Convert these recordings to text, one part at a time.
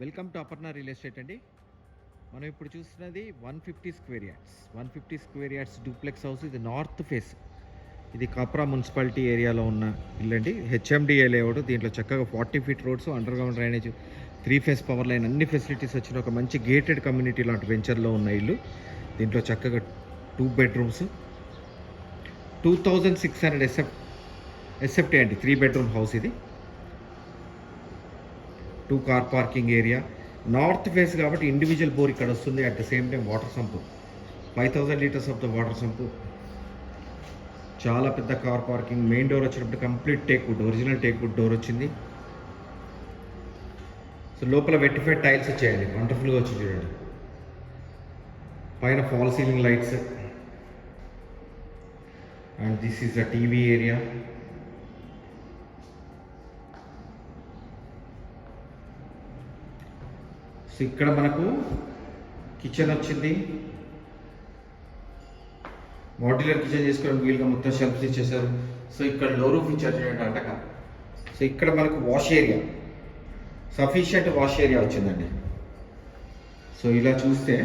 Welcome to Aparna real estate అండి. మనం ఇప్పుడు చూస్తున్నది 150 square yards 150 square yards duplex house. ఇది నార్త్ ఫేస్. ఇది కాప్రా మున్సిపాలిటీ ఏరియాలో ఉన్న ఇల్లు అండి. HMDA layout. దీంట్లో చక్కగా 40 feet roads, under ground drainage, 3 phase power line, అన్ని ఫెసిలిటీస్ వచ్చిన ఒక మంచి గేటెడ్ కమ్యూనిటీ లాంటి వెంచర్లో ఉన్న ఇల్లు. దీంట్లో చక్కగా 2 బెడ్రూమ్స్, 2600 ఎస్ఎఫ్టీ అండి. 3 బెడ్రూమ్ హౌస్ ఇది. 2 car parking area. North face కాబట్టి ఇండివిజువల్ బోర్ ఇక్కడ వస్తుంది. At the same time water sump, 5000 litres of the water sump. చాలా పెద్ద కార్ పార్కింగ్. మెయిన్ డోర్ వచ్చినప్పుడు complete teakwood, original teakwood door వచ్చింది. So లోపల వెట్టిఫైడ్ టైల్స్ వచ్చాయండి, వండర్ఫుల్గా వచ్చి చూడండి. పైన fall ceiling lights. And this is the TV area. So ఇక్కడ మనకు కిచెన్ వచ్చింది. మాడ్యులర్ కిచెన్ చేసుకోవడానికి వీలుగా మొత్తం షెల్ఫ్స్ ఇచ్చేసారు. సో ఇక్కడ లో రూఫ్ ఇచ్చారు చూడండి అటక. సో ఇక్కడ మనకు wash area, sufficient wash area వచ్చిందండి. సో ఇలా చూస్తే,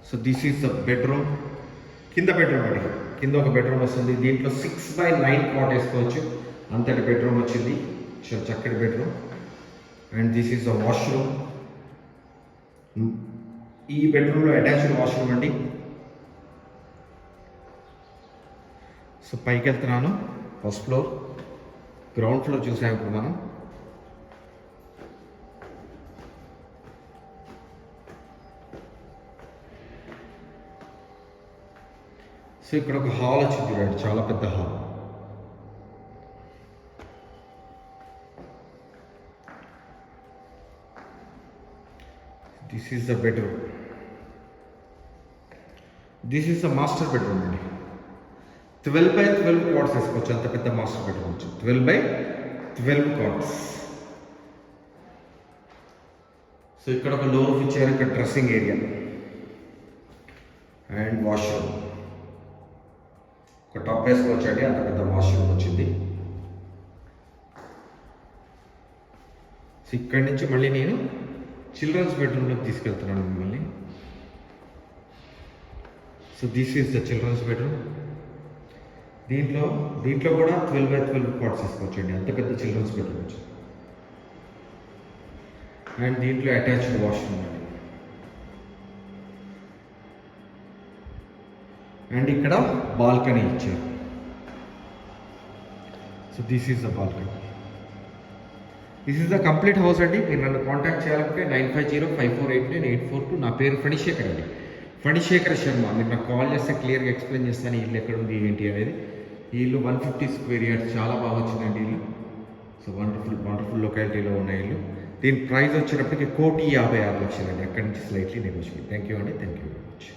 so this is the bedroom. కింద బెడ్రూమ్ అండి, కింద ఒక బెడ్రూమ్ వస్తుంది. దీంట్లో 6x9 కాట్ వేసుకోవచ్చు, అంతటి బెడ్రూమ్ వచ్చింది. చక్కటి bedroom. And this is the washroom. ఈ బెడ్రూమ్లో అటాచ్డ్ వాష్రూమ్ అండి. సో పైకి వెళ్తున్నాను. ఫస్ట్ ఫ్లోర్, గ్రౌండ్ ఫ్లోర్ చూసాము ఇప్పుడు మనం. సో ఇక్కడ ఒక హాల్ వచ్చింది చూడండి, చాలా పెద్ద hall. This is the bedroom. This is the master bedroom అండి. 12x12 కాట్స్ వేసుకోవచ్చు, అంత పెద్ద మాస్టర్ బెడ్రూమ్ వచ్చి 12x12 కాట్స్. సో ఇక్కడ ఒక లో రూఫ్ ఇచ్చారు. ఇక్కడ డ్రెస్సింగ్ ఏరియా అండ్ వాష్రూమ్. ఒక టాప్ వేసుకోవచ్చు అండి, అంత పెద్ద వాష్రూమ్ వచ్చింది. సో ఇక్కడి నుంచి మళ్ళీ నేను చిల్డ్రన్స్ బెడ్రూమ్లోకి తీసుకెళ్తున్నాను మిమ్మల్ని. So this is the children's bedroom. దీంట్లో కూడా 12x12 కాట్స్ వేసుకోవచ్చు అండి, అంత పెద్ద చిల్డ్రన్స్ బెడ్రూమ్ వచ్చి. అండ్ దీంట్లో అటాచ్డ్ వాష్రూమ్ అండి. అండ్ ఇక్కడ బాల్కనీ ఇచ్చారు. So this is the balcony. This is the complete house అండి. మీరు నన్ను కాంటాక్ట్ చేయాలంటే 9505489842. నా పేరు ఫణిశేఖర్ అండి, ఫణిశేఖర్ శర్మ. మీరు నాకు కాల్ చేస్తే క్లియర్గా ఎక్స్ప్లెయిన్ చేస్తాను ఇల్లు ఎక్కడ ఉంది ఏంటి అనేది. ఈ ఇల్లు 150 స్క్వేర్ యార్డ్స్, చాలా బాగా వచ్చిందండి ఇల్లు. సో వండర్ఫుల్ లొకాలిటీలో ఉన్న ఇల్లు. దీని ప్రైస్ వచ్చేటప్పటికి 1,56,00,000 అండి. అక్కడి నుంచి స్లైట్లీ నెగోషియబుల్. థ్యాంక్ యూ అండి, థ్యాంక్ యూ వెరీ మచ్.